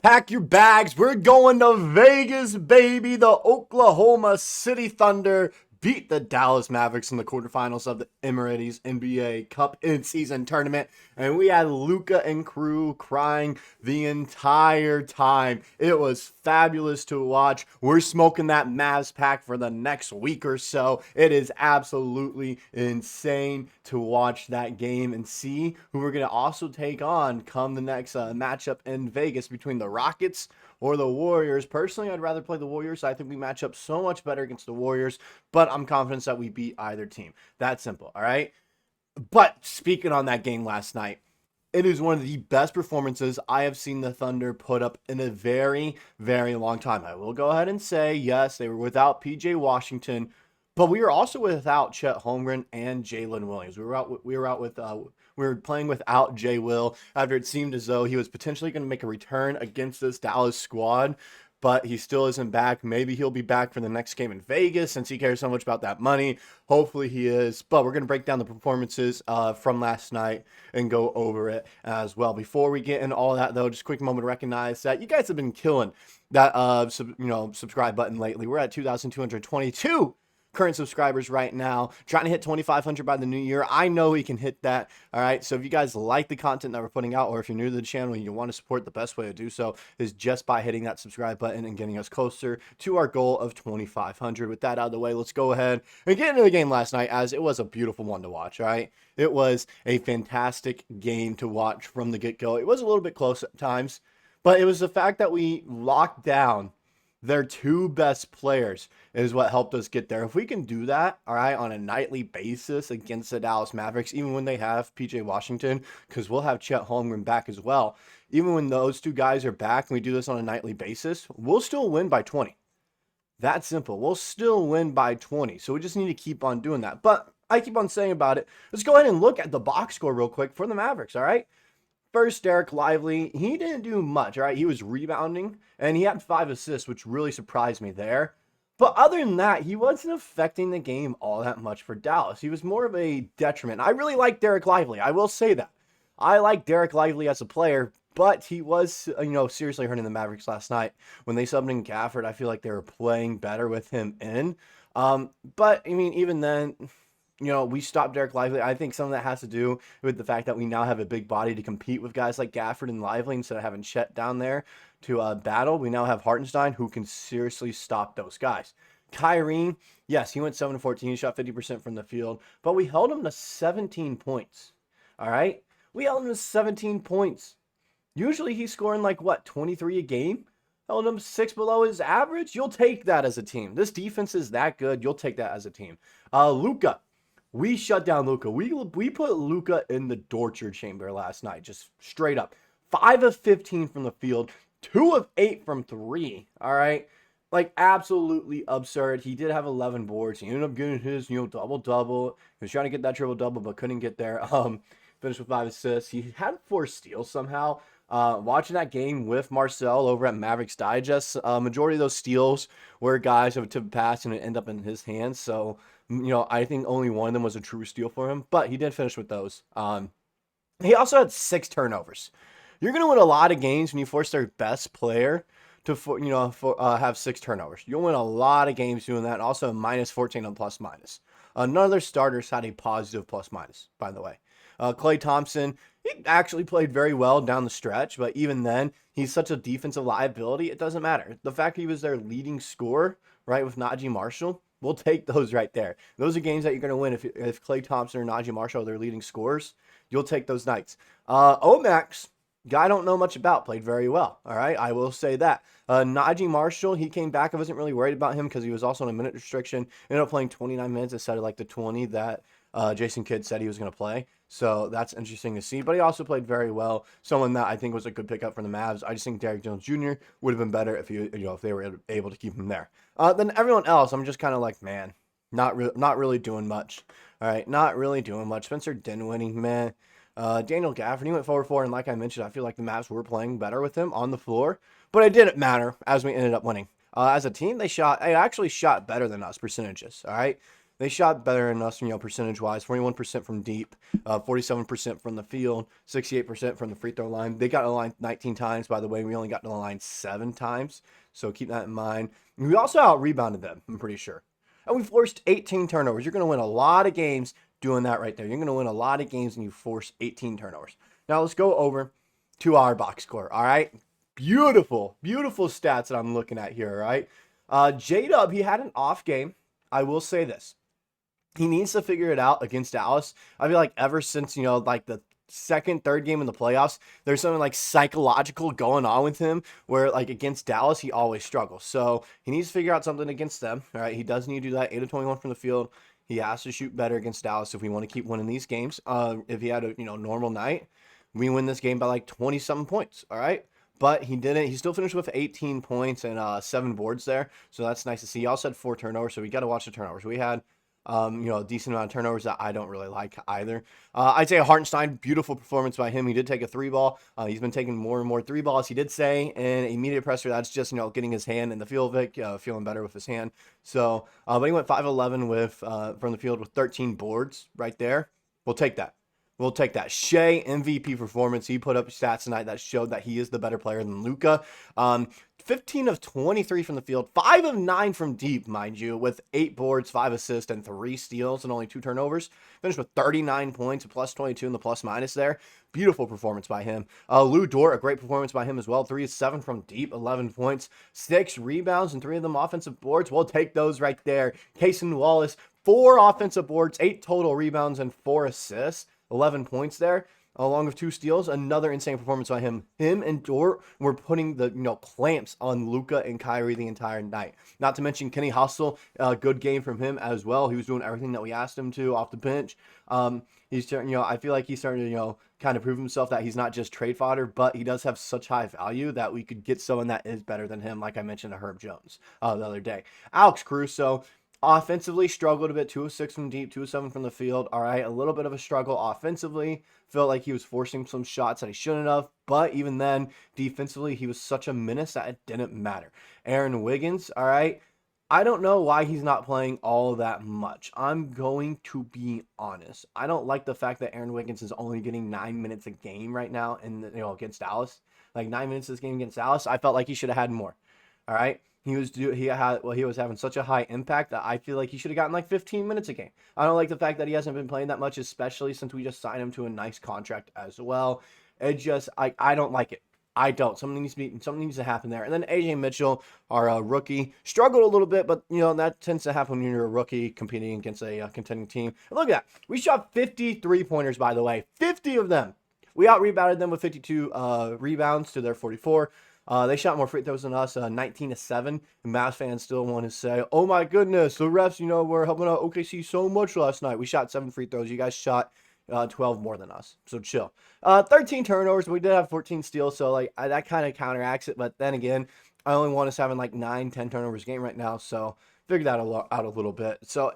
Pack your bags. We're going to Vegas, baby. The Oklahoma City Thunder beat the Dallas Mavericks in the quarterfinals of the Emirates NBA Cup in-season tournament. And we had Luka and crew crying the entire time. It was fabulous to watch. We're smoking that Mavs pack for the next week or so. It is absolutely insane to watch that game and see who we're going to also take on come the next matchup in Vegas between the Rockets or the Warriors. Personally, I'd rather play the Warriors. I think we match up so much better against the Warriors, but I'm confident that we beat either team. That simple, all right? But speaking on that game last night, it is one of the best performances I have seen the Thunder put up in a very, very long time. I will go ahead and say, yes, they were without PJ Washington, but we were also without Chet Holmgren and Jalen Williams. We were playing without J. Will after it seemed as though he was potentially going to make a return against this Dallas squad, but he still isn't back. Maybe he'll be back for the next game in Vegas since he cares so much about that money. Hopefully he is. But we're going to break down the performances from last night and go over it as well. Before we get into all that, though, just a quick moment to recognize that you guys have been killing that subscribe button lately. We're at 2,222 current subscribers right now, trying to hit 2,500 by the new year. I know we can hit that. All right. So if you guys like the content that we're putting out, or if you're new to the channel and you want to support, the best way to do so is just by hitting that subscribe button and getting us closer to our goal of 2,500. With that out of the way, let's go ahead and get into the game last night, as it was a beautiful one to watch. All right. It was a fantastic game to watch from the get-go. It was a little bit close at times, but it was the fact that we locked down their two best players is what helped us get there. If we can do that, all right, on a nightly basis against the Dallas Mavericks, even when they have PJ Washington, because we'll have Chet Holmgren back as well. Even when those two guys are back and we do this on a nightly basis, we'll still win by 20. That simple. We'll still win by 20. So we just need to keep on doing that. But I keep on saying about it. Let's go ahead and look at the box score real quick for the Mavericks, all right? First, Dereck Lively, he didn't do much, all right? He was rebounding, and he had 5 assists, which really surprised me there. But other than that, he wasn't affecting the game all that much for Dallas. He was more of a detriment. I really like Dereck Lively. I will say that. I like Dereck Lively as a player, but he was, seriously hurting the Mavericks last night. When they subbed in Gafford, I feel like they were playing better with him in. But, I mean, even then, we stopped Dereck Lively. I think some of that has to do with the fact that we now have a big body to compete with guys like Gafford and Lively instead of having Chet down there to battle. We now have Hartenstein, who can seriously stop those guys. Kyrie, yes, he went 7-14. He shot 50% from the field, but we held him to 17 points. All right? We held him to 17 points. Usually he's scoring 23 a game? Held him 6 below his average? You'll take that as a team. This defense is that good. You'll take that as a team. Luka. We shut down Luka. We put Luka in the Dorture chamber last night, just straight up. 5 of 15 from the field, 2 of 8 from 3, all right? Absolutely absurd. He did have 11 boards. He ended up getting his, double-double. He was trying to get that triple-double, but couldn't get there. Finished with 5 assists. He had 4 steals somehow. Watching that game with Marcel over at Mavericks Digest, majority of those steals were guys who took a pass and it ended up in his hands, so I think only one of them was a true steal for him, but he did finish with those. He also had 6 turnovers. You're going to win a lot of games when you force their best player to have 6 turnovers. You'll win a lot of games doing that. Also, minus 14 on plus minus. None of their starters had a positive plus minus, by the way. Klay Thompson, he actually played very well down the stretch, but even then, he's such a defensive liability, it doesn't matter. The fact he was their leading scorer, right, with Najee Marshall, we'll take those right there. Those are games that you're going to win if Klay Thompson or Najee Marshall are their leading scorers. You'll take those nights. Omax, guy I don't know much about, played very well. All right, I will say that. Najee Marshall, he came back. I wasn't really worried about him because he was also on a minute restriction. Ended up playing 29 minutes instead of the 20 that Jason Kidd said he was going to play. So that's interesting to see. But he also played very well. Someone that I think was a good pickup for the Mavs. I just think Derrick Jones Jr. would have been better if if they were able to keep him there. Then everyone else, I'm just kind of man, not really doing much. All right, not really doing much. Spencer Dinwiddie, man. Daniel Gafford, he went 4-4, and like I mentioned, I feel like the Mavs were playing better with him on the floor, but it didn't matter as we ended up winning. As a team, they actually shot better than us percentages. All right. They shot better than us, percentage-wise. 41% from deep, 47% from the field, 68% from the free throw line. They got to the line 19 times, by the way. We only got to the line 7 times, so keep that in mind. We also out-rebounded them, I'm pretty sure. And we forced 18 turnovers. You're going to win a lot of games doing that right there. You're going to win a lot of games and you force 18 turnovers. Now let's go over to our box score, all right? Beautiful stats that I'm looking at here, all right? J-Dub, he had an off game. I will say this. He needs to figure it out against Dallas. I feel like ever since, like the second, third game in the playoffs, there's something like psychological going on with him where like against Dallas, he always struggles. So he needs to figure out something against them, all right? He does need to do that. 8 of 21 from the field. He has to shoot better against Dallas if we want to keep winning these games. If he had a, normal night, we win this game by like 20-something points, all right? But he didn't. He still finished with 18 points and 7 boards there. So that's nice to see. He also had 4 turnovers, so we got to watch the turnovers. We had, a decent amount of turnovers that I don't really like either. I'd say Hartenstein, beautiful performance by him. He did take a 3-ball. He's been taking more and more 3-balls. He did say in immediate pressure that's just, getting his hand in the field of it, feeling better with his hand. So, but he went 5-11 with from the field with 13 boards right there. We'll take that. We'll take that. Shai, MVP performance. He put up stats tonight that showed that he is the better player than Luka. 15 of 23 from the field, 5 of 9 from deep, mind you, with 8 boards, 5 assists, and 3 steals and only 2 turnovers. Finished with 39 points, a plus 22 in the plus minus there. Beautiful performance by him. Dort, a great performance by him as well. 3 of 7 from deep, 11 points, 6 rebounds, and 3 of them offensive boards. We'll take those right there. Cason Wallace, 4 offensive boards, 8 total rebounds, and 4 assists. 11 points there, along with 2 steals. Another insane performance by him. Him and Dort were putting the clamps on Luka and Kyrie the entire night. Not to mention Kenny Hustle, good game from him as well. He was doing everything that we asked him to off the bench. He's I feel like he's starting to kind of prove himself that he's not just trade fodder, but he does have such high value that we could get someone that is better than him, like I mentioned to Herb Jones the other day. Alex Caruso. Offensively, struggled a bit. 2 of 6 from deep, 2 of 7 from the field. All right, a little bit of a struggle offensively. Felt like he was forcing some shots that he shouldn't have. But even then, defensively, he was such a menace that it didn't matter. Aaron Wiggins, all right. I don't know why he's not playing all that much. I'm going to be honest. I don't like the fact that Aaron Wiggins is only getting 9 minutes a game right now in against Dallas. Like 9 minutes this game against Dallas. I felt like he should have had more. All right. He was having such a high impact that I feel like he should have gotten like 15 minutes a game. I don't like the fact that he hasn't been playing that much, especially since we just signed him to a nice contract as well. It just I don't like it. I don't. Something needs to happen there. And then AJ Mitchell, our rookie, struggled a little bit, but that tends to happen when you're a rookie competing against a contending team. And look at that. We shot 50 pointers, by the way. 50 of them. We out-rebounded them with 52 rebounds to their 44. They shot more free throws than us, 19-7. And Mavs fans still want to say, oh my goodness, the refs, were helping out OKC so much last night. We shot 7 free throws. You guys shot 12 more than us. So chill. 13 turnovers. We did have 14 steals. So like that kind of counteracts it. But then again, I only want us having like 9-10 turnovers a game right now. So figure that out a little bit. So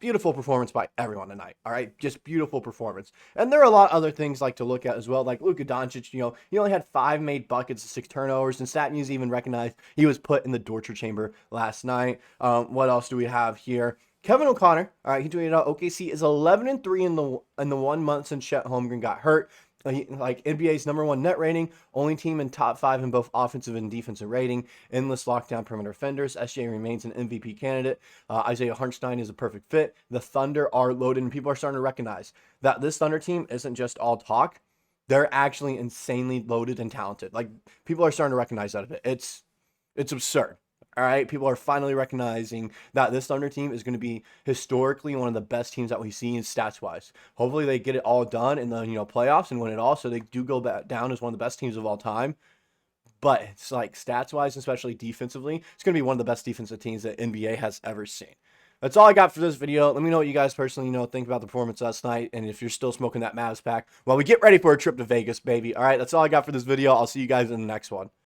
beautiful performance by everyone tonight. All right, just beautiful performance. And there are a lot of other things like to look at as well. Like Luka Doncic, he only had 5 made buckets, 6 turnovers, and Stat News even recognized he was put in the Dorture chamber last night. What else do we have here? Kevin O'Connor. All right, he tweeted out OKC is 11-3 in the 1 month since Chet Holmgren got hurt. Like NBA's #1 net rating, only team in top 5 in both offensive and defensive rating, endless lockdown perimeter defenders. SJ remains an MVP candidate. Isaiah Hartenstein is a perfect fit. The Thunder are loaded, and people are starting to recognize that this Thunder team isn't just all talk. They're actually insanely loaded and talented. Like people are starting to recognize that a bit. It's absurd. All right, people are finally recognizing that this Thunder team is going to be historically one of the best teams that we see in stats-wise. Hopefully, they get it all done in the playoffs and win it all, so they do go back down as one of the best teams of all time. But it's like stats-wise, especially defensively, it's going to be one of the best defensive teams that NBA has ever seen. That's all I got for this video. Let me know what you guys personally think about the performance last night, and if you're still smoking that Mavs pack while we get ready for a trip to Vegas, baby. All right, that's all I got for this video. I'll see you guys in the next one.